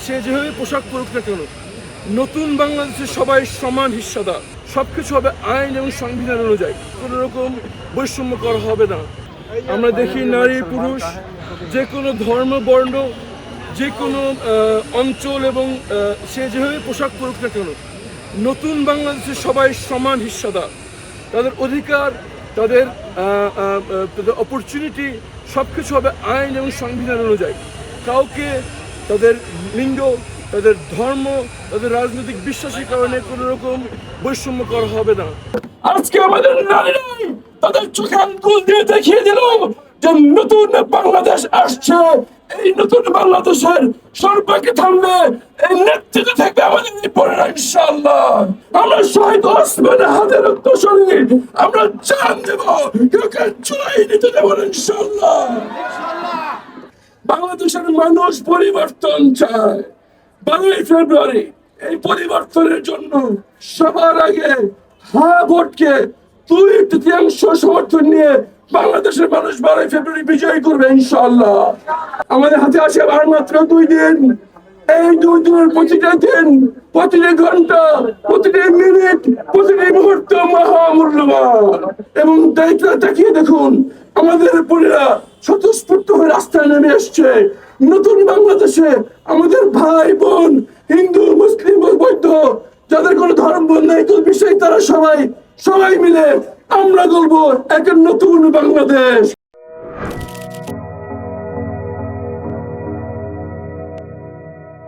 সে যেভাবে পোশাক পরুক না কেন, নতুন বাংলাদেশে সবাই সমান হিস্সাদার। সবকিছু হবে আইন এবং সংবিধান অনুযায়ী, কোনো রকম বৈষম্য করা হবে না। আমরা দেখি নারী পুরুষ যে কোনো ধর্ম বর্ণ যে কোনো অঞ্চল এবং সে যেভাবে পোশাক পরুক না কেন, নতুন বাংলাদেশে সবাই সমান হিস্সাদার। তাদের অধিকার, তাদের অপরচুনিটি সব কিছু হবে আইন এবং সংবিধান অনুযায়ী। কাউকে তাদের লিঙ্গ, তাদের ধর্ম, তাদের রাজনৈতিক বিশ্বাসের কারণে কোনো রকম বৈষম্য করা হবে না। আজকে আমাদের নারীরাই তাদের চোখে আঙ্গুল দিয়ে দেখিয়ে দিল যে নতুন বাংলাদেশ আসছে। এই নতুন বাংলাদেশের সর্বাগ্রে থামবে, এই নেতৃত্বে থাকবে আমাদের পরেরা ইনশাআল্লাহ। আমরা শহীদ ওসমানের হাতের রক্ত শরীর আমরা জান দেব, কাউকে চুলাই নিতে দেব না ইনশাআল্লাহ। বাংলাদেশের মানুষ পরিবর্তন চায়। 12ই ফেব্রুয়ারি এই পরিবর্তনের জন্য সবার আগে হ্যাঁ ভোটকে 2/3 সমর্থন নিয়ে বাংলাদেশের মানুষ 12ই ফেব্রুয়ারি বিজয় করবে ইনশাআল্লাহ। আমাদের হাতে আছে আর মাত্র 2 দিন। এই 2 দিনের প্রতিটা দিন, প্রতিটি ঘন্টা, প্রতিটি মিনিট, প্রতিটি মুহূর্ত মহামূল্যবান। এবং দায়িত্ব তাকিয়ে দেখুন, আমাদের বোনেরা স্বতঃস্ফূর্ত হয়ে রাস্তায় নেমে এসছে। নতুন বাংলাদেশে আমাদের ভাই বোন, হিন্দু মুসলিম বৌদ্ধ, যাদের কোনো ধর্ম নাই কোনো বিষয়, তারা সবাই মিলে আমরা গড়বো এক নতুন বাংলাদেশ।